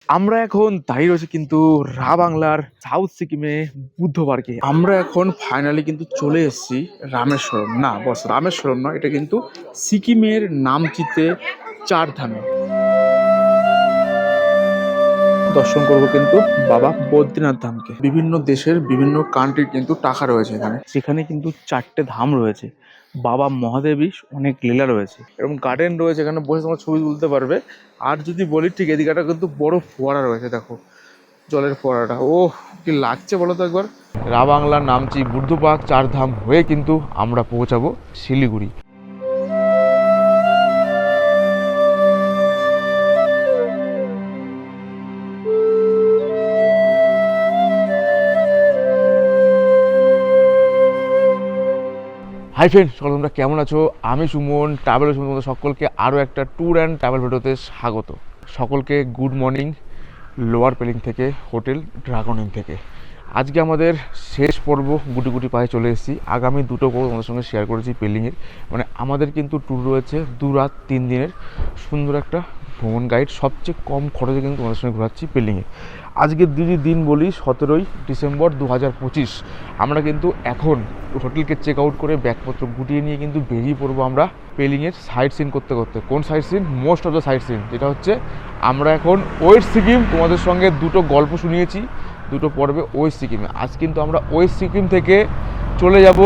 আমরা এখন দাঁড়িয়ে রয়েছে কিন্তু বাংলার সাউথ সিকিমে বুদ্ধ পার্কে। আমরা এখন ফাইনালি কিন্তু চলে এসেছি রামেশ্বরম। না বস, রামেশ্বরম নয়, এটা কিন্তু সিকিমের নামচিতে চার ধামে দর্শন করব কিন্তু বাবা বদ্রীনাথ ধামকে। বিভিন্ন দেশের বিভিন্ন কান্ট্রির কিন্তু টাকা রয়েছে এখানে। সেখানে কিন্তু চারটে ধাম রয়েছে। বাবা মহাদেবী অনেক লীলা রয়েছে, এবং গার্ডেন রয়েছে, এখানে বসে তোমার ছবি তুলতে পারবে। আর যদি বলি ঠিক এদিকে একটা কিন্তু বড় ফোয়ারা রয়েছে, দেখো জলের ফোয়ারাটা। ও কি লাগছে বলো তো একবার। বাংলার নামচি বুদ্ধ পার্ক চার ধাম হয়ে কিন্তু আমরা পৌঁছাবো শিলিগুড়ি। হাই ফ্রেন্ড, সকল তোমরা কেমন আছো? আমি সুমন, ট্রাভেল সুমন, তোমাদের সকলকে আরও একটা ট্যুর অ্যান্ড ট্রাভেল ভিডিওতে স্বাগত। সকলকে গুড মর্নিং লোয়ার পেলিং থেকে, হোটেল ড্রাগন ইন থেকে। আজকে আমাদের শেষ পর্ব, গুটি গুটি পায়ে চলে এসেছি। আগামী দুটো পর্ব তোমাদের সঙ্গে শেয়ার করেছি পেলিংয়ের। মানে আমাদের কিন্তু ট্যুর রয়েছে 2 রাত 3 দিনের সুন্দর একটা ভ্রমণ গাইড, সবচেয়ে কম খরচে কিন্তু তোমাদের সঙ্গে ঘোরাচ্ছি পেলিংয়ে। আজকের দিন বলি 17ই ডিসেম্বর 2025। আমরা কিন্তু এখন হোটেলকে চেক আউট করে ব্যাগপত্র গুটিয়ে নিয়ে কিন্তু বেরিয়ে পড়বো আমরা পেলিংয়ের সাইট সিন করতে করতে। কোন side scene? Most of the side scene, যেটা হচ্ছে আমরা এখন ওয়েস্ট সিকিম, তোমাদের সঙ্গে দুটো গল্প শুনিয়েছি দুটো পর্বে ওয়েস্ট সিকিমে। আজ কিন্তু আমরা ওয়েস্ট সিকিম থেকে চলে যাব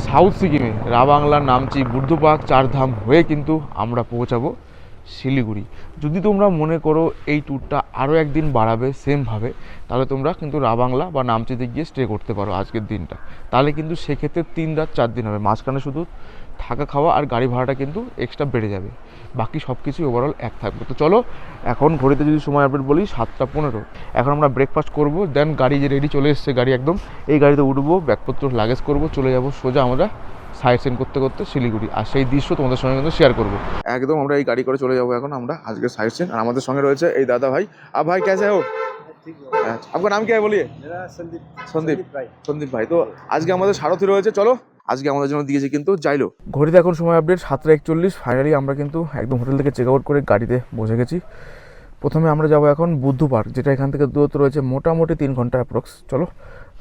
সাউথ সিকিমে। বাংলার নামচি বুদ্ধ পার্ক চার ধাম হয়ে কিন্তু আমরা পৌঁছাবো শিলিগুড়ি। যদি তোমরা মনে করো এই ট্যুরটা আরও একদিন বাড়াবে সেমভাবে, তাহলে তোমরা কিন্তু বাংলা বা নামচিতে গিয়ে স্টে করতে পারো আজকের দিনটা। তাহলে কিন্তু সেক্ষেত্রে 3 রাত 4 দিন হবে। মাঝখানে শুধু থাকা খাওয়া আর গাড়ি ভাড়াটা কিন্তু এক্সট্রা বেড়ে যাবে, বাকি সব কিছুই ওভারঅল এক থাকবে। তো চলো, এখন ঘড়িতে যদি সময় আপডেট বলি 7টা 15। এখন আমরা ব্রেকফাস্ট করবো, দেন গাড়ি যে রেডি চলে এসছে গাড়ি একদম, এই গাড়িতে উঠবো, ব্যাগপত্র লাগেজ করবো, চলে যাবো সোজা আমরা সাইট সিন করতে করতে শিলিগুড়ি। আর সেই দৃশ্য তোমাদের সঙ্গে কিন্তু শেয়ার করবো। একদম আমরা এই গাড়ি করে চলে যাবো এখন আমরা আজকে সাইট সিন। আর আমাদের সঙ্গে রয়েছে এই দাদা ভাই। আপ ভাই कैसे हो? आपका नाम क्या है बोलिए? मेरा संदीप সন্দীপ। भाई। সন্দীপ ভাই। তো আজকে আমাদের সারথি রয়েছে, চলো আজকে আমাদের জন্য দিয়েছে কিন্তু যাইলো। ঘড়িতে এখন সময় আপডেট 7টা 41। ফাইনালি আমরা কিন্তু একদম হোটেল থেকে চেক আউট করে গাড়িতে বসে গেছি। প্রথমে আমরা যাবো এখন বুদ্ধ পার্ক, যেটা এখান থেকে দূরত্ব রয়েছে মোটামুটি 3 ঘন্টা অ্যাপ্রক্স। চলো,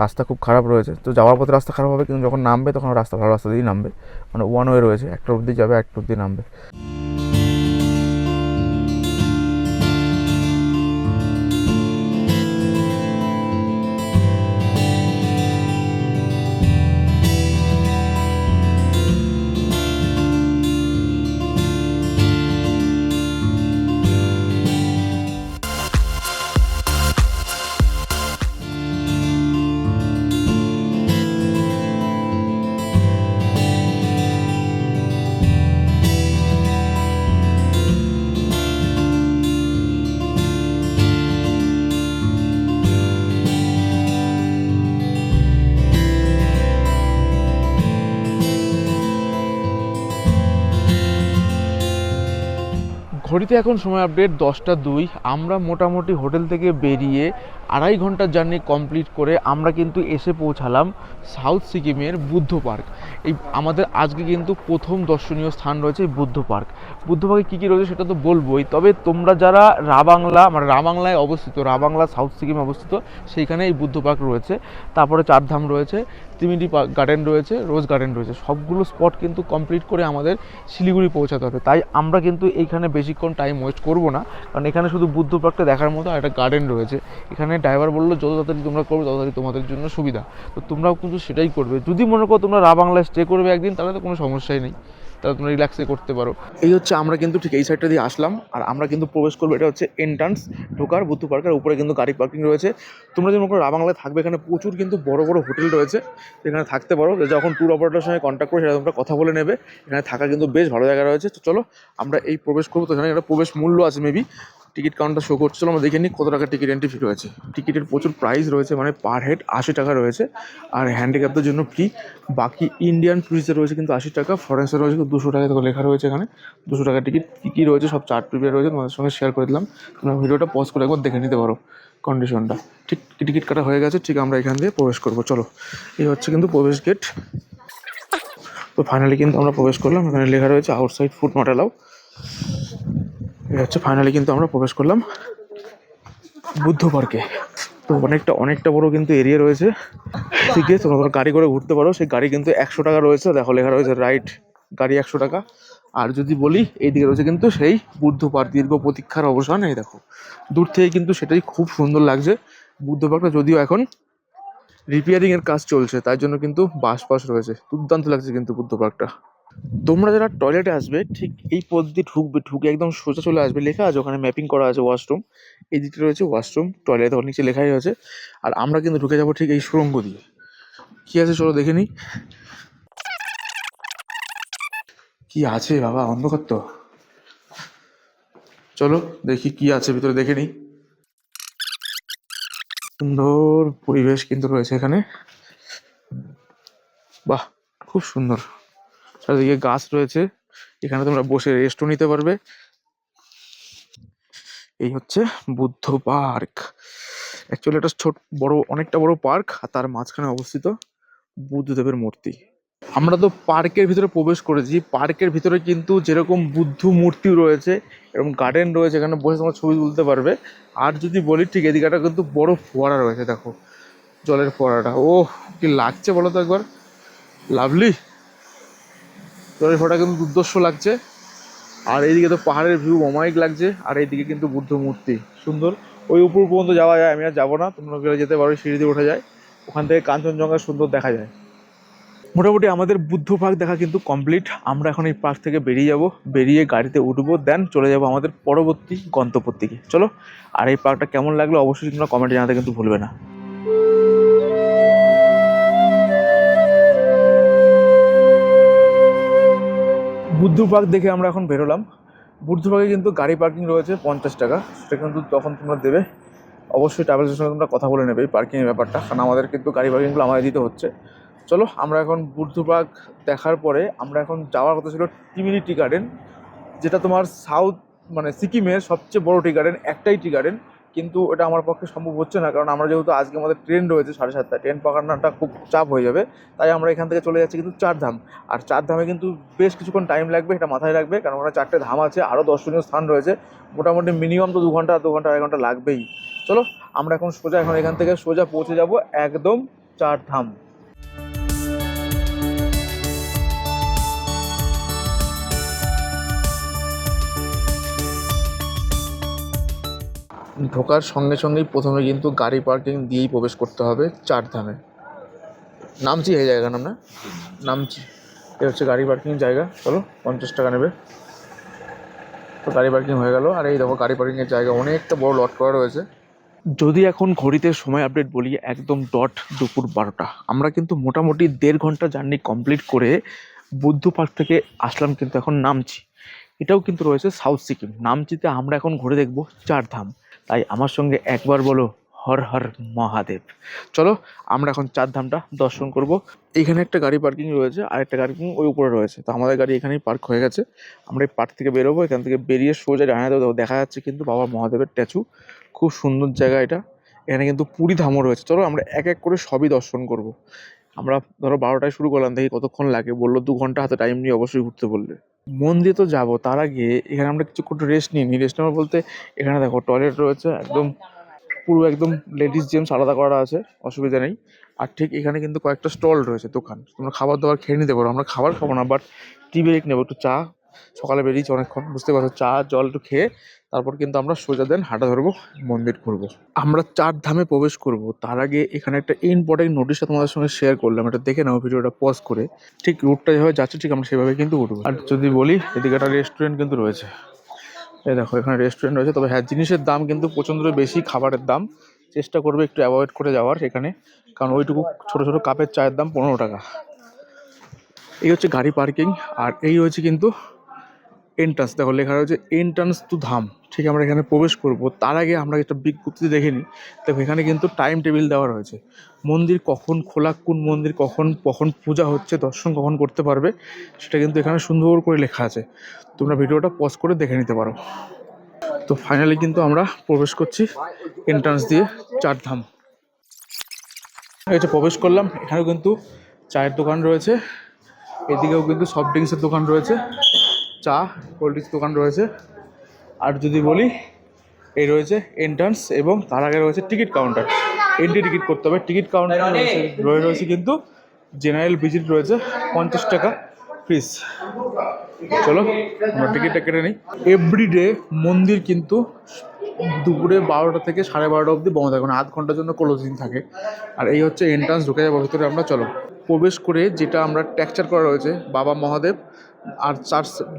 রাস্তা খুব খারাপ রয়েছে, তো যাওয়ার পথে রাস্তা খারাপ হবে, কিন্তু যখন নামবে তখন রাস্তা ভালো রাস্তা দিয়েই নামবে। মানে 1 ওয়ে রয়েছে, একটা অবধি যাবে, একটা অবধি নামবে। ঘড়িতে এখন সময় আপডেট 10টা 2। আমরা মোটামুটি হোটেল থেকে বেরিয়ে 2.5 ঘন্টার জার্নি কমপ্লিট করে আমরা কিন্তু এসে পৌঁছালাম সাউথ সিকিমের বুদ্ধ পার্ক। এই আমাদের আজকে কিন্তু প্রথম দর্শনীয় স্থান রয়েছে এই বুদ্ধ পার্ক। বুদ্ধ পার্কে কী কী রয়েছে সেটা তো বলবোই, তবে তোমরা যারা মানে বাংলায় অবস্থিত, বাংলা সাউথ সিকিমে অবস্থিত, সেইখানে এই বুদ্ধ পার্ক রয়েছে। তারপরে চারধাম রয়েছে, ত্রিমিটি গার্ডেন রয়েছে, রোজ গার্ডেন রয়েছে। সবগুলো স্পট কিন্তু কমপ্লিট করে আমাদের শিলিগুড়ি পৌঁছাতে হবে। তাই আমরা কিন্তু এইখানে বেশিক্ষণ টাইম ওয়েস্ট করবো না, কারণ এখানে শুধু বুদ্ধ পার্কটা দেখার মতো একটা গার্ডেন রয়েছে। এখানে ড্রাইভার বললো যত তাড়াতাড়ি তোমরা করবে তত তাড়াতাড়ি তোমাদের জন্য সুবিধা। তো তোমরাও কিন্তু সেটাই করবে। যদি মনে করো তোমরা বাংলায় স্টে করবে একদিন, তাহলে তো কোনো সমস্যাই নেই, তাহলে তোমরা রিল্যাক্সে করতে পারো। এই হচ্ছে আমরা কিন্তু ঠিক এই সাইডটা দিয়ে আসলাম, আর আমরা কিন্তু প্রবেশ করবো। এটা হচ্ছে এন্ট্রান্স ঢোকার বুদ্ধ পার্কের উপরে কিন্তু গাড়ি পার্কিং রয়েছে। তোমরা যদি মনে করো বাংলায় থাকবে, এখানে প্রচুর কিন্তু বড় বড় হোটেল রয়েছে, এখানে থাকতে পারো। যখন ট্যুর অপারেটরের সঙ্গে কন্ট্যাক্ট করে সেটা তোমরা কথা বলে নেবে। এখানে থাকা কিন্তু বেশ ভালো জায়গা রয়েছে। তো চলো আমরা এই প্রবেশ করবো। তো এখানে একটা প্রবেশ মূল্য আছে, মেবি টিকিট কাউন্টার শো করছিল, আমরা দেখে নিই কত টাকা টিকিট এন্ট্রি ফি রয়েছে। টিকিটের প্রচুর প্রাইস রয়েছে, মানে পার হেড 80 টাকা রয়েছে, আর হ্যান্ডিক্যাপদের জন্য ফ্রি। বাকি ইন্ডিয়ান টুরিস্টের রয়েছে কিন্তু 80 টাকা, ফরেন্সের রয়েছে 200 টাকা লেখা রয়েছে এখানে। 200 টাকা টিকিট। কী কী রয়েছে সব চার্ট প্রিপেয়ার রয়েছে, তোমাদের সঙ্গে শেয়ার করে দিলাম। তোমরা ভিডিওটা পজ করে একবার দেখে নিতে পারো কন্ডিশনটা। ঠিক টিকিট কাটা হয়ে গেছে, ঠিক আমরা এখান দিয়ে প্রবেশ করবো। চলো, এই হচ্ছে কিন্তু প্রবেশ গেট। তো ফাইনালি কিন্তু আমরা প্রবেশ করলাম। এখানে লেখা রয়েছে আউটসাইড ফুড নট অ্যালাউ। এই হচ্ছে ফাইনালি কিন্তু আমরা প্রবেশ করলাম। বুদ্ধ পার্কে। তো অনেকটা বড় কিন্তু এরিয়া রয়েছে। ঠিক আছে, তোমরা গাড়ি করে ঘুরতে পারো। সেই গাড়ি কিন্তু 100 টাকা রয়েছে, দেখো লেখা রয়েছে রাইড গাড়ি 100 টাকা। আর যদি বলি এইদিকে রয়েছে কিন্তু সেই বুদ্ধ পার্ক, দীর্ঘ প্রতীক্ষার অবসান। এই দেখো দূর থেকে কিন্তু সেটাই খুব সুন্দর লাগছে। বুদ্ধ পার্কটা যদিও এখন রিপেয়ারিং এর কাজ চলছে, তাই জন্য কিন্তু বাস রয়েছে। দুর্দান্ত লাগছে কিন্তু বুদ্ধ পার্কটা। তোমরা যারা টয়লেটে আসবে ঠিক এই পথ দিয়ে ঢুকবে, ঢুকে একদম সোজা চলে আসবে, লেখা আছে ওখানে ম্যাপিং করা আছে ওয়াশরুম। এই দিকটা রয়েছে ওয়াশরুম, টয়লেট ওর নিচে লেখাই আছে। আর আমরা কিন্তু ঢুকে যাবো ঠিক এই সুড়ঙ্গ দিয়ে। কি আছে চলো দেখে নিই। কি আছে বাবা, অন্ধকার তো। চলো দেখি কি আছে ভিতরে, দেখে নিই। সুন্দর পরিবেশ কিন্তু রয়েছে এখানে, বাহ খুব সুন্দর। চারিদিকে গাছ রয়েছে, এখানে তোমরা বসে রেস্টও নিতে পারবে। এই হচ্ছে বুদ্ধ পার্ক। অ্যাকচুয়ালি এটা অনেকটা বড় পার্ক, আর তার মাঝখানে অবস্থিত বুদ্ধদেবের মূর্তি। আমরা তো পার্কের ভিতরে প্রবেশ করেছি। পার্কের ভিতরে কিন্তু যেরকম বুদ্ধ মূর্তি রয়েছে, এরকম গার্ডেন রয়েছে, এখানে বসে তোমরা ছবি তুলতে পারবে। আর যদি বলি ঠিক এদিকে একটা কিন্তু বড় ফোয়ারা রয়েছে, দেখো জলের ফোয়ারাটা, ও কি লাগছে বলো তো একবার, লাভলি। জলের ফোয়ারাটা কিন্তু দুর্দর্শ লাগছে। আর এইদিকে তো পাহাড়ের ভিউ অমায়িক লাগছে, আর এইদিকে কিন্তু বুদ্ধ মূর্তি সুন্দর। ওই উপর পর্যন্ত যাওয়া যায়, আমি আর যাবো না, তোমরা গেলে যেতে পারো, সিঁড়ি দিয়ে ওঠা যায়, ওখান থেকে কাঞ্চনজঙ্ঘা সুন্দর দেখা যায়। মোটামুটি আমাদের বুদ্ধ পার্ক দেখা কিন্তু কমপ্লিট। আমরা এখন এই পার্ক থেকে বেরিয়ে যাব, বেরিয়ে গাড়িতে উঠবো, দেন চলে যাব আমাদের পরবর্তী গন্তব্যের দিকে। চলো, আর এই পার্কটা কেমন লাগলো অবশ্যই তোমরা কমেন্টে জানাতে কিন্তু ভুলবে না। বুদ্ধ পার্ক দেখে আমরা এখন বেরোলাম। বুদ্ধ পার্কে কিন্তু গাড়ি পার্কিং রয়েছে 50 টাকা, সেটা কিন্তু তখন তোমরা দেবে। অবশ্যই ট্রাভেলসের সঙ্গে তোমরা কথা বলে নেবে এই পার্কিংয়ের ব্যাপারটা, কারণ আমাদের কিন্তু গাড়ি পার্কিংগুলো আমাদের দিতে হচ্ছে। চলো, আমরা এখন বুদ্ধ পার্ক দেখার পরে আমরা এখন যাওয়ার কথা ছিল টিমিনি টি গার্ডেন, যেটা তোমার সাউথ মানে সিকিমের সবচেয়ে বড় টি গার্ডেন, একটাই টি গার্ডেন। কিন্তু এটা আমার পক্ষে সম্ভব হচ্ছে না, কারণ আমরা যেহেতু আজকে আমাদের ট্রেন রয়েছে 7:30টায়, ট্রেন পকড়ানোটা খুব চাপ হয়ে যাবে। তাই আমরা এখান থেকে চলে যাচ্ছি কিন্তু 4 ধাম। আর 4 ধামে কিন্তু বেশ কিছুক্ষণ টাইম লাগবে, এটা মাথায় রাখবে, কারণ ওখানে 4টে ধাম আছে, আরও দর্শনীয় স্থান রয়েছে। মোটামুটি মিনিমাম তো 2 ঘন্টা 2.5 ঘন্টা লাগবেই। চলো, আমরা এখন এখান থেকে সোজা পৌঁছে যাব একদম 4 ধাম। ঢোকার সঙ্গে সঙ্গেই প্রথমে কিন্তু গাড়ি পার্কিং দিয়েই প্রবেশ করতে হবে 4 ধামে। নামছি এই জায়গা নাম না, নামছি। এটা হচ্ছে গাড়ি পার্কিং জায়গা। চলো, 50 টাকা নেবে। তো গাড়ি পার্কিং হয়ে গেল। আর এই দেখো গাড়ি পার্কিংয়ের জায়গা অনেকটা বড় লট করা রয়েছে। যদি এখন ঘড়িতে সময় আপডেট বলি, একদম ডট দুপুর 12টা। আমরা কিন্তু মোটামুটি 1.5 ঘন্টা জার্নি কমপ্লিট করে বুদ্ধ পার্ক থেকে আসলাম কিন্তু এখন নামচি। এটাও কিন্তু রয়েছে সাউথ সিকিম। নামচিতে আমরা এখন ঘুরে দেখব 4 ধাম। তাই আমার সঙ্গে একবার বলো হর হর মহাদেব। চলো, আমরা এখন 4 ধামটা দর্শন করব। এইখানে একটা গাড়ি পার্কিং রয়েছে, আর একটা গাড়ি পার্কিং ওই উপরে রয়েছে। তো আমাদের গাড়ি এখানেই পার্ক হয়ে গেছে। আমরা এই পার্ক থেকে বেরোবো। এখান থেকে বেরিয়ে সোজা ডানে দেখা যাচ্ছে কিন্তু বাবা মহাদেবের স্ট্যাচু। খুব সুন্দর জায়গা এটা। এখানে কিন্তু পুরী ধামও রয়েছে। চলো, আমরা এক এক করে সবই দর্শন করব। আমরা ধরো 12টায় শুরু করলাম, দেখি কতক্ষণ লাগে। বললো 2 ঘন্টা, হাতে টাইম নিয়ে অবশ্যই ঘুরতে বললে। মন্দিরে তো যাবো, তার আগে এখানে আমরা কিছুক্ষণ রেস্ট নিই। রেস্ট নেওয়ার বলতে এখানে দেখো টয়লেট রয়েছে, একদম পুরো একদম লেডিস জেন্টস আলাদা করা আছে, অসুবিধা নেই। আর ঠিক এখানে কিন্তু কয়েকটা স্টল রয়েছে, দোকান, তোমরা খাবার দাবার খেয়ে নিতে পারো। আমরা খাবার খাবো না, বাট টি ব্রেক নেবো, একটু চা। সকালে বেরিয়েছি অনেকক্ষণ, বুঝতে পারছো, চা জল একটু খেয়ে তারপর কিন্তু আমরা সোজা দেন হাঁটা ধরবো, মন্দির ঘুরবো। আমরা 4 ধামে প্রবেশ করব, তার আগে এখানে একটা ইম্পর্টেন্ট নোটিশটা তোমাদের সঙ্গে শেয়ার করলাম, এটা দেখে নাও ভিডিওটা পজ করে। ঠিক রুটটা যেভাবে যাচ্ছে ঠিক আমরা সেভাবে কিন্তু উঠবো। আর যদি বলি এদিকে একটা রেস্টুরেন্ট কিন্তু রয়েছে, এই দেখো এখানে রেস্টুরেন্ট রয়েছে। তবে হ্যাঁ, জিনিসের দাম কিন্তু প্রচণ্ড বেশি, খাবারের দাম। চেষ্টা করবে একটু অ্যাভয়েড করে যাওয়ার এখানে, কারণ ওইটুকু ছোটো ছোটো কাপের চায়ের দাম 15 টাকা। এই হচ্ছে গাড়ি পার্কিং, আর এই হচ্ছে কিন্তু এন্ট্রান্স। দেখো লেখা রয়েছে এন্ট্রান্স টু ধাম। ঠিক আমরা এখানে প্রবেশ করব, তার আগে আমরা একটা বিজ্ঞপ্তি দেখে নিই। দেখো এখানে কিন্তু টাইম টেবিল দেওয়া রয়েছে, মন্দির কখন খোলা, কোন মন্দির কখন কখন পূজা হচ্ছে, দর্শন কখন করতে পারবে, সেটা কিন্তু এখানে সুন্দর করে লেখা আছে। তোমরা ভিডিওটা পজ করে দেখে নিতে পারো। তো ফাইনালি কিন্তু আমরা প্রবেশ করছি এন্ট্রান্স দিয়ে 4 ধাম। এই যে প্রবেশ করলাম, এখানেও কিন্তু চায়ের দোকান রয়েছে, এদিকেও কিন্তু সফট ড্রিঙ্কসের দোকান রয়েছে, চা কোল্ড ড্রিঙ্কস দোকান রয়েছে। আর যদি বলি এই রয়েছে এন্ট্রান্স এবং তার আগে রয়েছে টিকিট কাউন্টার, এন্ট্রি টিকিট করতে হবে। টিকিট কাউন্টার রয়েছে কিন্তু জেনারেল ভিজিট রয়েছে 50 টাকা ফিস। চলো আমরা টিকিটটা কেটে নিই। এভরিডে মন্দির কিন্তু দুপুরে 12টা থেকে 12:30 অবধি বন্ধ থাকে, মানে আধ ঘন্টার জন্য ক্লোজিং থাকে। আর এই হচ্ছে এন্ট্রান্স, ঢুকে যাবো ভিতরে আমরা। চলো প্রবেশ করে যেটা আমরা টেক্সচার করা রয়েছে বাবা মহাদেব, আর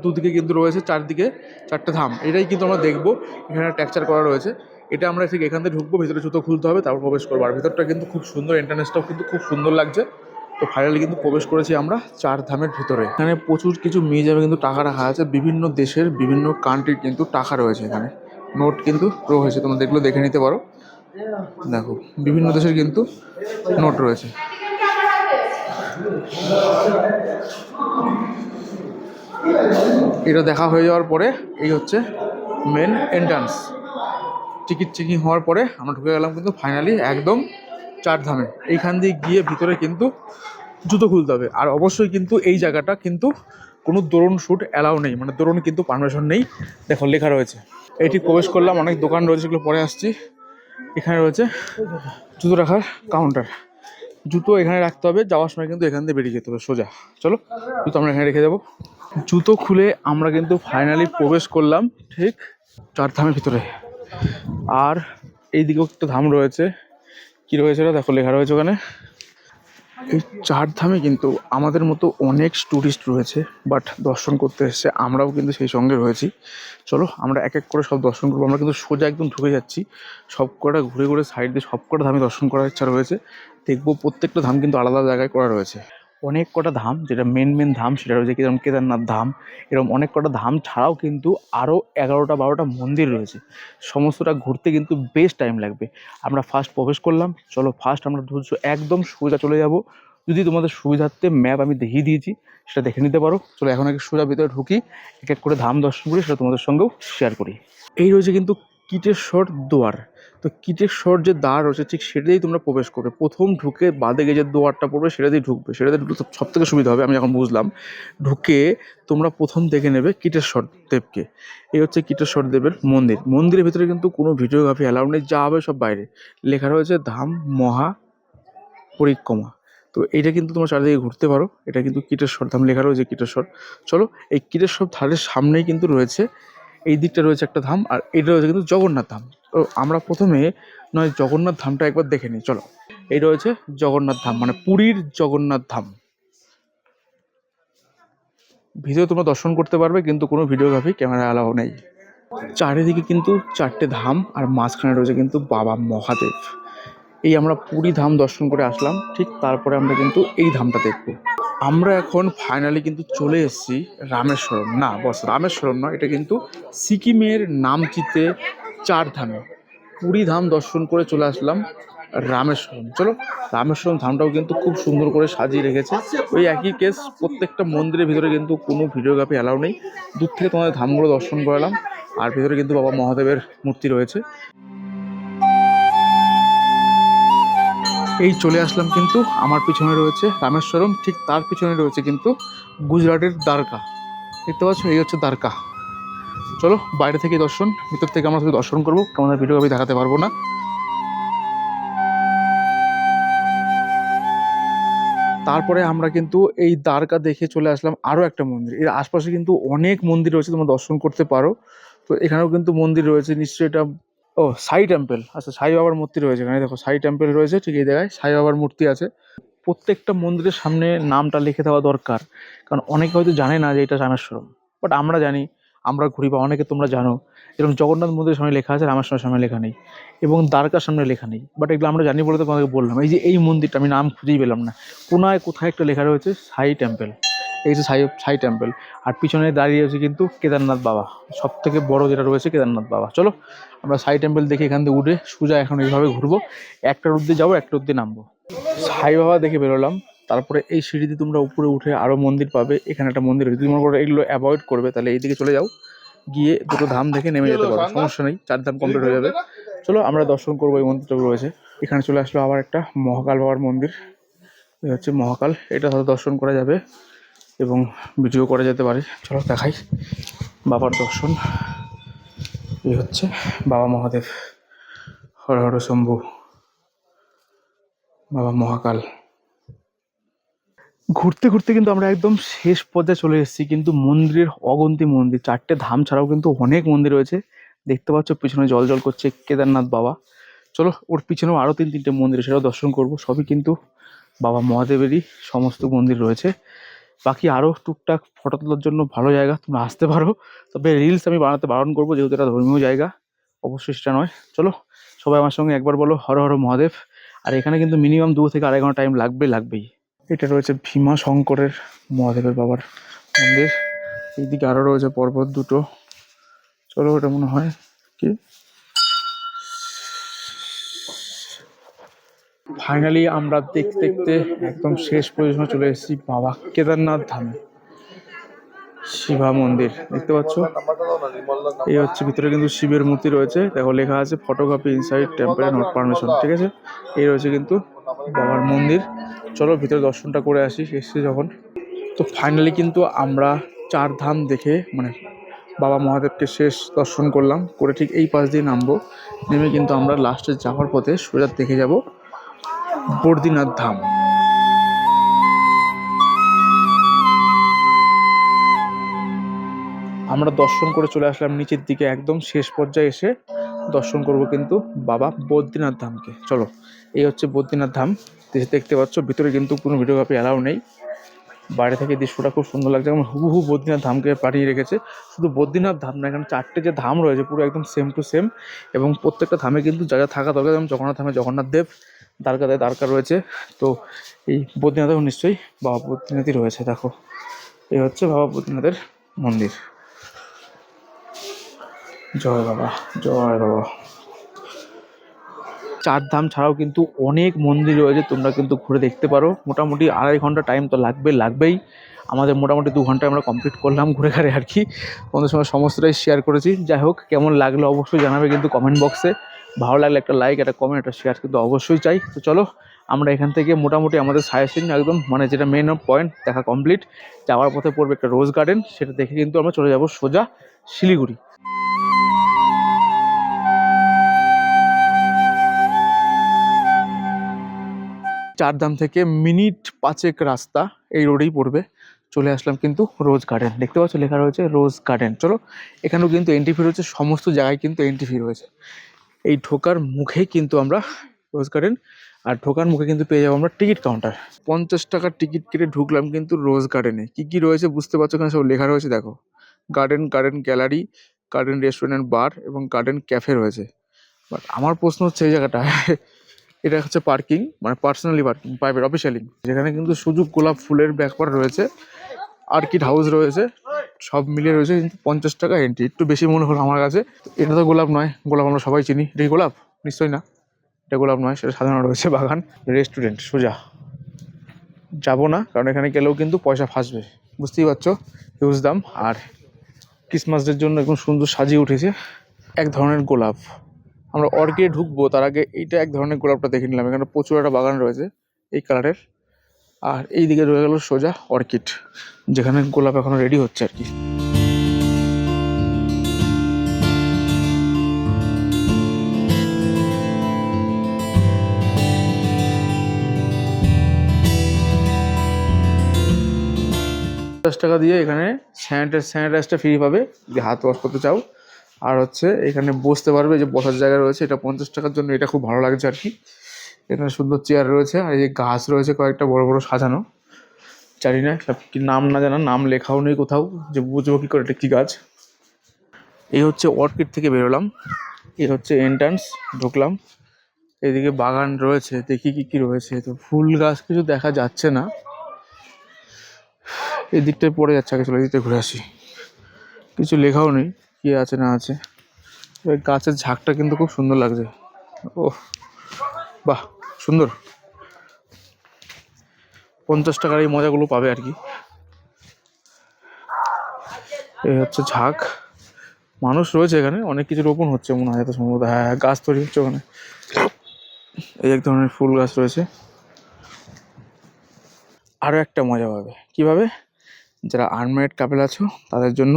দুদিকে কিন্তু রয়েছে চারদিকে 4টে ধাম, এটাই কিন্তু আমরা দেখবো। এখানে টেক্সচার করা রয়েছে, এটা আমরা ঠিক এখান থেকে ঢুকবো, ভিতরে জুতো খুলতে হবে, তারপর প্রবেশ করবো। আর ভিতরটা কিন্তু খুব সুন্দর, এন্ট্রান্সটাও কিন্তু খুব সুন্দর লাগছে। তো ফাইনালি কিন্তু প্রবেশ করেছি আমরা 4 ধামের ভিতরে। এখানে প্রচুর কিছু মিউজিয়ামে কিন্তু টাকা রাখা আছে, বিভিন্ন দেশের বিভিন্ন কান্ট্রির কিন্তু টাকা রয়েছে এখানে, নোট কিন্তু রয়েছে, তোমরা দেখলে দেখে নিতে পারো। দেখো বিভিন্ন দেশের কিন্তু নোট রয়েছে। এটা দেখা হয়ে যাওয়ার পরে এই হচ্ছে মেন এন্ট্রান্স। টিকিট চেকিং হওয়ার পরে আমরা ঢুকে গেলাম কিন্তু ফাইনালি একদম 4 ধামে। এইখান দিয়ে গিয়ে ভিতরে কিন্তু জুতো খুলতে হবে। আর অবশ্যই কিন্তু এই জায়গাটা কিন্তু কোনো ড্রোন শ্যুট অ্যালাউ নেই, মানে ড্রোন কিন্তু পারমিশন নেই। দেখো লেখা রয়েছে। এটি প্রবেশ করলাম, অনেক দোকান রয়েছে, এগুলো পরে আসছি। এখানে রয়েছে জুতো রাখার কাউন্টার, জুতো এখানে রাখতে হবে, যাওয়ার সময় কিন্তু এখান দিয়ে বেরিয়ে যেতে হবে সোজা। চলো জুতো আমরা এখানে রেখে যাবো। জুতো খুলে আমরা কিন্তু ফাইনালি প্রবেশ করলাম ঠিক 4 ধামের ভিতরে। আর এইদিকেও একটা ধাম রয়েছে, কি রয়েছে এটা দেখো, লেখা রয়েছে ওখানে। এই 4 ধামে কিন্তু আমাদের মতো অনেক টুরিস্ট রয়েছে, বাট দর্শন করতে এসছে, আমরাও কিন্তু সেই সঙ্গে রয়েছি। চলো আমরা এক এক করে সব দর্শন করবো। আমরা কিন্তু সোজা একদম ঢুকে যাচ্ছি, সব কটা ঘুরে ঘুরে সাইড দিয়ে সব কটা ধামে দর্শন করার ইচ্ছা রয়েছে। দেখবো প্রত্যেকটা ধাম কিন্তু আলাদা জায়গায় করা রয়েছে। অনেক কটা ধাম, যেটা মেন ধাম সেটা রয়েছে যেমন কেদারনাথ ধাম, এরকম অনেক কটা ধাম ছাড়াও কিন্তু আরও 11টা 12টা মন্দির রয়েছে। সমস্তটা ঘুরতে কিন্তু বেশ টাইম লাগবে। আমরা ফার্স্ট প্রবেশ করলাম, চলো ফার্স্ট আমরা একদম সোজা চলে যাব। যদি তোমাদের সুবিধার্থে ম্যাপ আমি দেখিয়ে দিয়েছি, সেটা দেখে নিতে পারো। চলো এখন আগে সোজা ভিতরে ঢুকি, এক এক করে ধাম দর্শন করি, সেটা তোমাদের সঙ্গেও শেয়ার করি। এই রয়েছে কিন্তু কীটেশ্বর দুয়ার। তো কীটেশ্বর যে দ্বার রয়েছে ঠিক সেটাতেই তোমরা প্রবেশ করবে। প্রথম ঢুকে বাদে গিয়ে যে দুয়ারটা পড়বে সেটাতেই ঢুকবে, সেটাতে ঢুকলে সব থেকে সুবিধা হবে। আমি এখন বুঝলাম, ঢুকে তোমরা প্রথম দেখে নেবে কীটেশ্বর দেবকে। এই হচ্ছে কীটেশ্বর দেবের মন্দির। মন্দিরের ভিতরে কিন্তু কোনো ভিডিওগ্রাফি অ্যালাউ নেই, যা হবে সব বাইরে। লেখা রয়েছে ধাম মহা পরিক্রমা। তো এইটা কিন্তু তোমরা চারিদিকে ঘুরতে পারো। এটা কিন্তু কীটেশ্বর ধাম লেখা রয়েছে, কীটেশ্বর। চলো এই কীটেশ্বর ধারের সামনেই কিন্তু রয়েছে, এই দিকটা রয়েছে একটা ধাম, আর এটা রয়েছে কিন্তু জগন্নাথ ধাম। তো আমরা প্রথমে নয় জগন্নাথ ধামটা একবার দেখে নিই। চলো এই রয়েছে জগন্নাথ ধাম, মানে পুরীর জগন্নাথ ধাম। ভিডিও তোমরা দর্শন করতে পারবে, কিন্তু কোনো ভিডিওগ্রাফি ক্যামেরা অ্যালাউ নেই। চারিদিকে কিন্তু 4টে ধাম, আর মাঝখানে রয়েছে কিন্তু বাবা মহাদেব। এই আমরা পুরী ধাম দর্শন করে আসলাম, ঠিক তারপরে আমরা কিন্তু এই ধামটা দেখব। আমরা এখন ফাইনালি কিন্তু চলে এসেছি রামেশ্বরম। না বস, রামেশ্বরম নয়, এটা কিন্তু সিকিমের নামচিতে 4 ধামে। পুরী ধাম দর্শন করে চলে আসলাম রামেশ্বরম। চলো রামেশ্বরম ধামটাও কিন্তু খুব সুন্দর করে সাজিয়ে রেখেছে। ওই একই কেস, প্রত্যেকটা মন্দিরের ভিতরে কিন্তু কোনো ভিডিওগ্রাফি অ্যালাউ নেই। দূর থেকে তোমাদের ধামগুলো দর্শন করালাম, আর ভিতরে কিন্তু বাবা মহাদেবের মূর্তি রয়েছে। এই চলে আসলাম কিন্তু, আমার পিছনে রয়েছে রামেশ্বরম, ঠিক তার পিছনে রয়েছে কিন্তু গুজরাটের দ্বারকা। দেখতে পাচ্ছ, এই হচ্ছে দ্বারকা। চলো বাইরে থেকে দর্শন, ভিতর থেকে আমরা শুধু দর্শন করবো, তোমাদের ভিডিও আমি দেখাতে পারবো না। তারপরে আমরা কিন্তু এই দ্বারকা দেখে চলে আসলাম আরও একটা মন্দির। এর আশপাশে কিন্তু অনেক মন্দির রয়েছে, তোমরা দর্শন করতে পারো। তো এখানেও কিন্তু মন্দির রয়েছে, নিশ্চয়ই এটা সাই টেম্পল। আচ্ছা, সাই বাবার মূর্তি রয়েছে এখানে, দেখো সাই টেম্পল রয়েছে, ঠিক এই জায়গায় সাই বাবার মূর্তি আছে। প্রত্যেকটা মন্দিরের সামনে নামটা লিখে দেওয়া দরকার, কারণ অনেকে হয়তো জানে না যে এটা রামেশ্বরম, বাট আমরা জানি, আমরা ঘুরি, বা অনেকে তোমরা জানো। যেরকম জগন্নাথ মন্দিরের সামনে লেখা আছে, রামেশ্বরের সামনে লেখা নেই, এবং দ্বারকার সামনে লেখা নেই। বাট এগুলো আমরা জানি বলে তো তোমাদেরকে বললাম। এই যে এই মন্দিরটা আমি নাম খুঁজেই পেলাম না, কোথায় একটা লেখা রয়েছে সাই টেম্পল। এই যে সাই টেম্পল, আর পিছনে দাঁড়িয়ে আছে কিন্তু কেদারনাথ বাবা, সব থেকে বড় যেটা রয়েছে কেদারনাথ বাবা। চলো আমরা সাই টেম্পল দেখে এখান থেকে উঠে সোজা এখন এইভাবে ঘুরবো, একটা রুট দিয়ে যাবো, একটা রুট দিয়ে নামবো। সাই বাবা দেখে বেরোলাম, তারপরে এই সিঁড়িতে তোমরা উপরে উঠে আরও মন্দির পাবে। এখানে একটা মন্দির রয়েছে, তোমরা করে এগুলো অ্যাভয়েড করবে, তাহলে এইদিকে চলে যাও, গিয়ে দুটো ধাম দেখে নেমে যেতে পারো, সমস্যা নেই, 4 ধাম কমপ্লিট হয়ে যাবে। চলো আমরা দর্শন করবো এই মন্দিরটা রয়েছে। এখানে চলে আসলো আবার একটা মহাকাল বাবার মন্দির, এই হচ্ছে মহাকাল। এটা হয়তো দর্শন করা যাবে এবং ভিডিও করা যেতে পারে। চলো দেখাই বাবার দর্শন। এই হচ্ছে বাবা মহাদেব, হর হর শম্ভু, বাবা মহাকাল। ঘুরতে ঘুরতে কিন্তু আমরা একদম শেষ পর্যায়ে চলে এসেছি, কিন্তু মন্দিরের অগন্তি মন্দির, 4টে ধাম ছাড়াও কিন্তু অনেক মন্দির রয়েছে। দেখতে পাচ্ছ পিছনে জল জল করছে কেদারনাথ বাবা। চলো ওর পিছনেও আরও 3-3টে মন্দির, সেটাও দর্শন করব। সবই কিন্তু বাবা মহাদেবেরই সমস্ত মন্দির রয়েছে। বাকি আরও টুকটাক ফটো তোলার জন্য ভালো জায়গা, তোমরা আসতে পারো। তবে রিলস আমি বানাতে বারণ করবো, যেহেতু এটা ধর্মীয় জায়গা, অবশ্যই সেটা নয়। চলো সবাই আমার সঙ্গে একবার বলো হর হর মহাদেব। আর এখানে কিন্তু মিনিমাম 2 থেকে 2.5 ঘন্টা টাইম লাগবেই। এটা রয়েছে ভীমা শঙ্করের মহাদেবের বাবার মন্দির। এইদিকে আরও রয়েছে পর্বত দুটো। চলো ওটা মনে হয় কি, ফাইনালি আমরা দেখতে দেখতে একদম শেষ পর্যন্ত চলে এসেছি বাবা কেদারনাথ ধামে। শিবা মন্দির দেখতে পাচ্ছ, এই হচ্ছে ভিতরে কিন্তু শিবের মূর্তি রয়েছে। দেখো লেখা আছে photography inside temple not permission, ঠিক আছে। এই রয়েছে কিন্তু বাবার মন্দির। চলো ভিতরে দর্শনটা করে আসি এসছি যখন। তো ফাইনালি কিন্তু আমরা 4 ধাম দেখে, মানে বাবা মহাদেবকে শেষ দর্শন করলাম, করে ঠিক এই পাশ দিয়ে নামবো। নেমে কিন্তু আমরা লাস্টে যাওয়ার পথে সোজা দেখে যাব বদ্রীনাথ ধাম। আমরা দর্শন করে চলে আসলাম নিচের দিকে, একদম শেষ পর্যায়ে এসে দর্শন করব কিন্তু বাবা বদ্রীনাথ ধামকে। চলো এই হচ্ছে বদ্রীনাথ ধাম। দেখতে পাচ্ছ ভিতরে কিন্তু কোনো ভিডিওগ্রাফি অ্যালাউ নেই। বাইরে থেকে দৃশ্যটা খুব সুন্দর লাগছে, যেমন হুবহু বদ্রীনাথ ধামকে পাঠিয়ে রেখেছে। শুধু বদ্রীনাথ ধাম না, এখানে 4টে যে ধাম রয়েছে পুরো একদম সেম টু সেম। এবং প্রত্যেকটা ধামে কিন্তু যা যা থাকা দরকার, যেমন জগন্নাথ ধামে জগন্নাথ দেব, দ্বারকাতে দ্বারকা রয়েছে। তো এই বদ্রীনাথেও নিশ্চয়ই বাবা বদ্রীনাথই রয়েছে। দেখো এই হচ্ছে বাবা বদ্রীনাথের মন্দির। জয় বাবা, জয় বাবা। 4 ধাম ছাড়াও কিন্তু অনেক মন্দির রয়েছে, তোমরা কিন্তু ঘুরে দেখতে পারো। মোটামুটি 2.5 ঘন্টা টাইম তো লাগবেই। আমাদের মোটামুটি 2 ঘন্টায় আমরা কমপ্লিট করলাম ঘুরে ঘাড়ে আর কি। তোমাদের সঙ্গে সমস্তটাই শেয়ার করেছি। যাই হোক, কেমন লাগলো অবশ্যই জানাবে কিন্তু কমেন্ট বক্সে। ভালো লাগলে একটা লাইক, একটা কমেন্ট, একটা শেয়ার কিন্তু অবশ্যই চাই। তো চলো আমরা এখান থেকে মোটামুটি আমাদের সাজেশন একদম, মানে যেটা মেন পয়েন্ট দেখা কমপ্লিট। যাওয়ার পথে পড়বে একটা রোজ গার্ডেন, সেটা দেখে কিন্তু আমরা চলে যাব সোজা শিলিগুড়ি। 4 ধাম থেকে মিনিট 5 রাস্তা এই রোডেই পড়বে। চলে আসলাম কিন্তু রোজ গার্ডেন, দেখতে পাচ্ছ লেখা রয়েছে রোজ গার্ডেন। চলো এখানেও কিন্তু এন্ট্রি ফি রয়েছে, সমস্ত জায়গায় কিন্তু এন্ট্রি ফি রয়েছে। এই ঢোকার মুখেই কিন্তু আমরা রোজ গার্ডেন, আর ঢোকার মুখে কিন্তু পেয়ে যাবো আমরা টিকিট কাউন্টার। 50 টাকার টিকিট কেটে ঢুকলাম কিন্তু রোজ গার্ডেনে। কি রয়েছে বুঝতে পারছো, এখানে সব লেখা রয়েছে দেখো। গার্ডেন গ্যালারি, গার্ডেন রেস্টুরেন্ট বার এবং গার্ডেন ক্যাফে রয়েছে। বাট আমার প্রশ্ন হচ্ছে এই জায়গাটায় এটা হচ্ছে পার্কিং, মানে পার্সোনালি পার্কিং, প্রাইভেট অফিসিয়ালি, যেখানে কিন্তু সুযোগ গোলাপ ফুলের ব্যাপার রয়েছে, অর্কিড হাউস রয়েছে, সব মিলিয়ে রয়েছে কিন্তু 50 টাকা এন্ট্রি। একটু বেশি মনে হলো আমার কাছে। এটা তো গোলাপ নয়, গোলাপ আমরা সবাই চিনি, এটা কি গোলাপ? নিশ্চয়ই না, এটা গোলাপ নয়, সেটা সাধারণ রয়েছে বাগান। রেস্টুরেন্ট সোজা যাবো না, কারণ এখানে গেলেও কিন্তু পয়সা ফাঁসবে, বুঝতেই পারছো, হিউজ দাম। আর ক্রিসমাসের জন্য একদম সুন্দর সাজিয়ে উঠেছে। এক ধরনের গোলাপ, আমরা অর্কিডে ঢুকবো তার আগে এইটা এক ধরনের গোলাপটা দেখে নিলাম। এখানে প্রচুর একটা বাগান রয়েছে এই কালারের। আর এই দিকে রয়ে গেল সোজা অর্কিড, যেখানে গোলাপ এখনো রেডি হচ্ছে আর কি। টাকা দিয়ে এখানে স্যানিটাইজটা ফ্রি পাবে যদি হাত ওয়াশ করতে চাও। আর হচ্ছে এখানে বসতে পারবে, যে বসার জায়গা রয়েছে, এটা 50 টাকার জন্য এটা খুব ভালো লাগছে আর কি। এখানে সুন্দর চেয়ার রয়েছে, আর এই গাছ রয়েছে কয়েকটা বড় বড় সাজানো। জানি না সব কি নাম, না জানা নাম লেখাও নেই কোথাও, যে বুঝবো কি করে এটা কি গাছ। এই হচ্ছে অর্কিড থেকে বেরোলাম, এই হচ্ছে এন্ট্রান্স, ঢুকলাম। এদিকে বাগান রয়েছে, দেখি কি রয়েছে। তো ফুল গাছ কিছু দেখা যাচ্ছে না, এই দিকটায় পড়ে যাচ্ছে, আগে চলে দিকটায় ঘুরে আসি। কিছু লেখাও নেই কি আছে না আছে। গাছের ঝাঁকটা কিন্তু খুব সুন্দর লাগছে। ও বাহ, সুন্দর। 50 টাকার এই মজাগুলো পাবে আর কি। এই হচ্ছে ঝাঁক, মানুষ রয়েছে এখানে, অনেক কিছু রোপণ হচ্ছে মনে হয়, এত সম্ভবত। হ্যাঁ, গাছ তৈরি হচ্ছে ওখানে। এই এক ধরনের ফুল গাছ রয়েছে। আরও একটা মজা পাবে কীভাবে, যারা আনম্যারিড কাপল আছো তাদের জন্য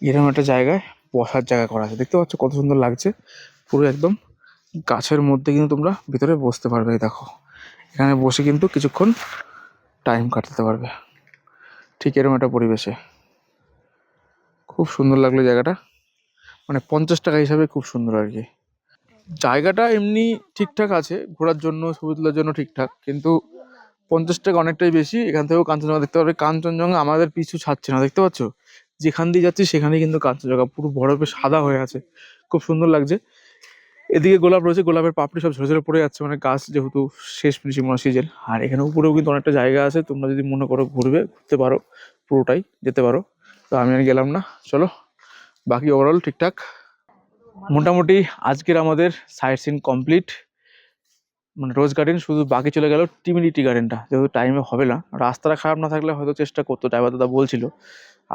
এরকম একটা জায়গায় বসার জায়গা করা আছে, দেখতে পাচ্ছ কত সুন্দর লাগছে। পুরো একদম গাছের মধ্যে কিন্তু তোমরা ভিতরে বসতে পারবে। এই দেখো এখানে বসে কিন্তু কিছুক্ষণ টাইম কাটাতে পারবে ঠিক এরকম একটা পরিবেশে। খুব সুন্দর লাগলো জায়গাটা, মানে 50 টাকা হিসাবে খুব সুন্দর আর কি। জায়গাটা এমনি ঠিকঠাক আছে, ঘোরার জন্য ছবি তোলার জন্য ঠিকঠাক, কিন্তু 50 টাকা অনেকটাই বেশি। এখান থেকেও কাঞ্চনজঙ্ঘা দেখতে পারবে। কাঞ্চনজঙ্ঘা আমাদের পিছু ছাড়ছে না, দেখতে পাচ্ছ? যেখান দিয়ে যাচ্ছি সেখানেই কিন্তু কাঞ্চনজঙ্ঘা পুরো বরফে সাদা হয়ে আছে, খুব সুন্দর লাগছে। এদিকে গোলাপ রয়েছে, গোলাপের পাপড়ি সব ঝরে ঝরে পড়ে যাচ্ছে, মানে গাছ যেহেতু শেষ প্রিন্সিপাল সিজন। আর এখানে উপরেও কিন্তু অনেকটা জায়গা আছে, তোমরা যদি মনে করো ঘুরতে পারো, পুরোটাই যেতে পারো। তো আমি আর গেলাম না, চলো বাকি ওভারঅল ঠিকঠাক। মোটামুটি আজকের আমাদের সাইট সিন কমপ্লিট, মানে রোজ গার্ডেন শুধু, বাকি চলে গেল টিমিনিটি গার্ডেনটা, যেহেতু টাইমে হবে না। রাস্তাটা খারাপ না থাকলে হয়তো চেষ্টা করতো, ড্রাইভার দাদা বলছিল।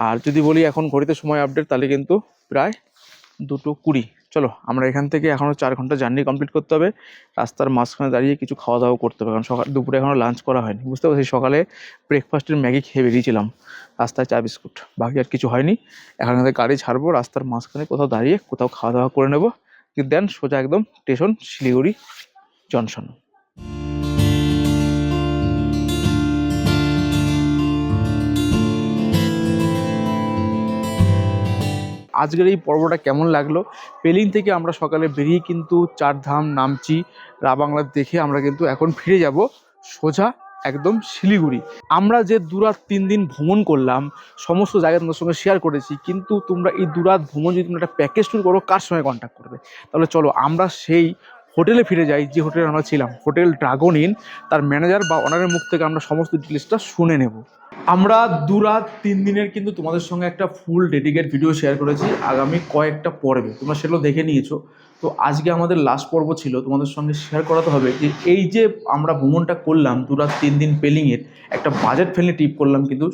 আর যদি বলি এখন ঘড়িতে সময় আপডেট, তাহলে কিন্তু প্রায় 2:20। চলো আমরা এখান থেকে এখনও 4 ঘন্টা জার্নি কমপ্লিট করতে হবে। রাস্তার মাঝখানে দাঁড়িয়ে কিছু খাওয়া দাওয়া করতে হবে, কারণ দুপুরে এখনও লাঞ্চ করা হয়নি, বুঝতে পারছি। সকালে ব্রেকফাস্টের ম্যাগি খেয়ে বেরিয়েছিলাম, রাস্তায় চা বিস্কুট, বাকি আর কিছু হয়নি। এখন আমাদের গাড়ি ছাড়বো, রাস্তার মাঝখানে কোথাও দাঁড়িয়ে কোথাও খাওয়া দাওয়া করে নেবো, দেন সোজা একদম স্টেশন শিলিগুড়ি জংশন। আজকের এই পর্বটা কেমন লাগলো? পেলিং থেকে আমরা সকালে বেরিয়ে কিন্তু 4 ধাম, নামচি, রাবাংলা দেখে আমরা কিন্তু এখন ফিরে যাব সোজা একদম শিলিগুড়ি। আমরা যে দুরাত 3 দিন ভ্রমণ করলাম, সমস্ত জায়গা তোমাদের সঙ্গে শেয়ার করেছি, কিন্তু তোমরা এই দুরাত ভ্রমণ যদি তোমরা একটা প্যাকেজ ট্যুর করো, কার সঙ্গে কন্ট্যাক্ট করবে? তাহলে চলো আমরা সেই হোটেলে ফিরে যাই যে হোটেলে আমরা ছিলাম, হোটেল ড্রাগন ইন। তার ম্যানেজার বা ওনারের মুখ থেকে আমরা সমস্ত ডিটেলসটা শুনে নেব। আমরা 2 রাত 3 দিনের কিন্তু তোমাদের সঙ্গে একটা ফুল ডেডিকেট ভিডিও শেয়ার করেছি আগামী কয়েকটা পর্বে, তোমরা সেগুলো দেখে নিয়েছো। তো আজকে আমাদের লাস্ট পর্ব ছিল, তোমাদের সঙ্গে শেয়ার করাতে হবে যে এই যে আমরা ভ্রমণটা করলাম 2 রাত 3 দিন পেলিংয়ের, একটা বাজেট ফ্রেন্ডলি ট্রিপ করলাম কিন্তু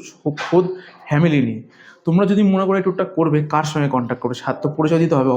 খোদ ফ্যামিলি নিয়ে। তোমরা যদি মনে করো এই ট্যুরটা করবে, কার সঙ্গে কন্ট্যাক্ট করবে? স্বার্থ পরিচয় দিতে হবে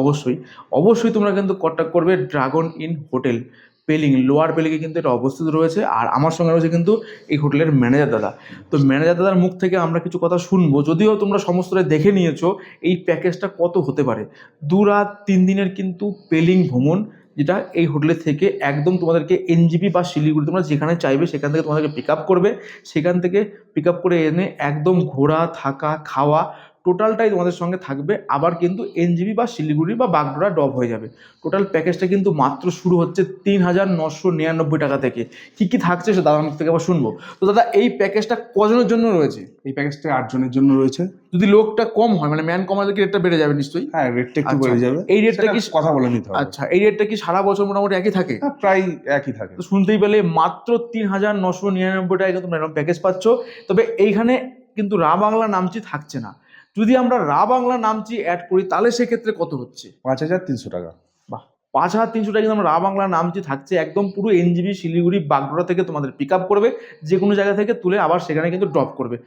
অবশ্যই তোমরা কিন্তু কন্ট্যাক্ট করবে dragon inn hotel Pelling, lower পেলিংয়ে কিন্তু এটা অবস্থিত রয়েছে। আর আমার সঙ্গে রয়েছে কিন্তু এই হোটেলের ম্যানেজার দাদা। তো ম্যানেজার দাদার মুখ থেকে আমরা কিছু কথা শুনবো, যদিও তোমরা সমস্তটা দেখে নিয়েছো এই প্যাকেজটা কত হতে পারে। 2 রাত 3 দিনের কিন্তু পেলিং ভ্রমণ, যেটা এই হোটেলের থেকে একদম তোমাদেরকে এনজিপি বা শিলিগুড়ি তোমরা যেখানে চাইবে সেখান থেকে তোমাদেরকে পিক আপ করবে, সেখান থেকে পিক আপ করে এনে একদম ঘোরা, থাকা, খাওয়া টোটালটাই তোমাদের সঙ্গে থাকবে। আবার কিন্তু এনজিপি বা শিলিগুড়ি বা বাগডোরা ড্রপ হয়ে যাবে। টোটাল প্যাকেজটা কিন্তু মাত্র শুরু হচ্ছে 3,999 টাকা থেকে। কী কী থাকছে সে দাদার মুখ থেকে আবার শুনবো। তো দাদা এই প্যাকেজটা কজনের জন্য রয়েছে? এই প্যাকেজটা 8 জনের জন্য রয়েছে। যদি লোকটা কম হয়, মানে ম্যান কম হলে কি রেটটা বেড়ে যাবে? নিশ্চয়ই। হ্যাঁ, রেটটা একটু আচ্ছা, বেড়ে যাবে। এই রেটটা কি কথা বলে নিতে হবে? আচ্ছা, এই রেটটা কি সারা বছর মোটামুটি একই থাকে? হ্যাঁ, প্রায় একই থাকে। তো শুনতেই পেলে মাত্র 3,999 টাকায় তোমরা এরকম প্যাকেজ পাচ্ছ। তবে এইখানে কিন্তু রা বাংলা নামচি থাকছে না। যদি আমরা রা বাংলা নামচি অ্যাড করি তাহলে সেক্ষেত্রে কত হচ্ছে? 5,300 টাকা। বাহ, 5,300 টাকা কিন্তু আমরা রা বাংলা নামচি থাকছে, একদম পুরো এনজিবি শিলিগুড়ি বাগডোরা থেকে তোমাদের পিক আপ করবে, যে কোনো জায়গা থেকে তুলে আবার সেখানে কিন্তু ড্রপ করবে।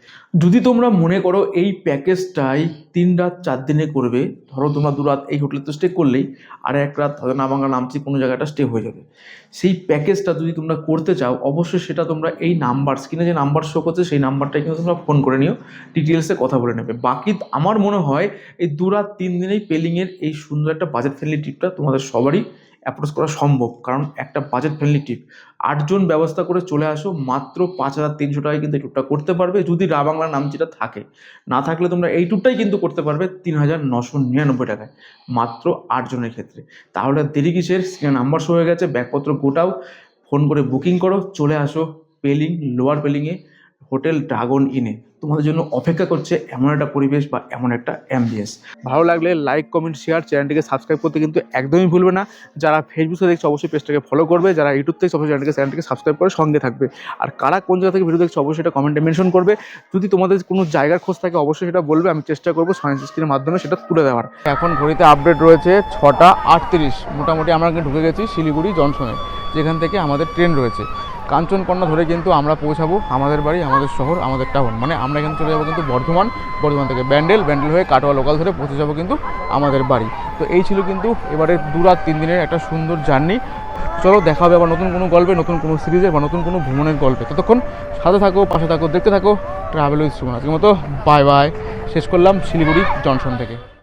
যদি তোমরা মনে করো এই প্যাকেজটাই 3 রাত 4 দিনে করবে, ধরো তোমরা 2 রাত এই হোটেলে তো স্টে করলেই, আর 1 রাত হয়তো না বাংলা নামচি কোনো জায়গাটা স্টে হয়ে যাবে। সেই প্যাকেজটা যদি তোমরা করতে চাও, অবশ্যই সেটা তোমরা এই নাম্বার, স্ক্রিনে যে নাম্বার শো করছে সেই নাম্বারটাই কিন্তু তোমরা ফোন করে নিও, ডিটেলসে কথা বলে নেবে। বাকি আমার মনে হয় এই 2 রাত 3 দিনেই পেলিংয়ের এই সুন্দর একটা বাজেট ফ্রেন্ডলি ট্রিপটা তোমাদের সবারই অ্যাপ্রোচ করা সম্ভব, কারণ একটা বাজেট ফ্রেন্ডলি ট্রিপ 8 জন ব্যবস্থা করে চলে আসো, মাত্র 5,300 টাকায় কিন্তু এই ট্যুরটা করতে পারবে। যদি রা বাংলা নামচিটা থাকে, না থাকলে তোমরা এই ট্যুরটাই কিন্তু করতে পারবে 3,999 টাকায়, মাত্র 8 জনের ক্ষেত্রে। তাহলে দেরি কিসের? স্ক্রিনে নাম্বার শো হয়ে গেছে, ব্যাগপত্র গোটাও, ফোন করে বুকিং করো, চলে আসো পেলিং, লোয়ার পেলিংয়ে হোটেল ড্রাগন ইনে। তোমাদের জন্য অপেক্ষা করছে এমন একটা পরিবেশ বা এমন একটা অ্যাম্বিয়েন্স। ভালো লাগলে লাইক, কমেন্ট, শেয়ার, চ্যানেলটিকে সাবস্ক্রাইব করতে কিন্তু একদমই ভুলবে না। যারা ফেসবুকে দেখছে অবশ্যই পেজটাকে ফলো করবে, যারা ইউটিউব থেকে অবশ্যই চ্যানেলটিকে সাবস্ক্রাইব করে সঙ্গে থাকবে। আর কারা কোন জায়গা থেকে ভিডিও দেখছে অবশ্যই এটা কমেন্টে মেনশন করবে। যদি তোমাদের কোনো জায়গার খোঁজ থাকে অবশ্যই সেটা বলবে, আমি চেষ্টা করবো সায়েন্স স্ক্রিনের মাধ্যমে সেটা তুলে দেওয়ার। এখন ঘড়িতে আপডেট রয়েছে 6:38, মোটামুটি আমরা কিন্তু ঢুকে গেছি শিলিগুড়ি জংশনে, যেখান থেকে আমাদের ট্রেন রয়েছে। কাঞ্চনকন্যা ধরে কিন্তু আমরা পৌঁছাবো আমাদের বাড়ি, আমাদের শহর, আমাদের টাউন, মানে আমরা এখানে চলে যাবো কিন্তু বর্ধমান থেকে ব্যান্ডেল হয়ে কাটোয়া লোকাল ধরে পৌঁছে যাবো কিন্তু আমাদের বাড়ি। তো এই ছিল কিন্তু এবারে 2 রাত 3 দিনের একটা সুন্দর জার্নি। চলো দেখা হবে আবার নতুন কোনো গল্পে, নতুন কোনো সিরিজের বা নতুন কোনো ভ্রমণের গল্পে। ততক্ষণ সাথে থাকো, পাশে থাকো, দেখতে থাকো ট্রাভেল উইথ সুমন। আজকের মতো বাই বাই, শেষ করলাম শিলিগুড়ি জংশন থেকে।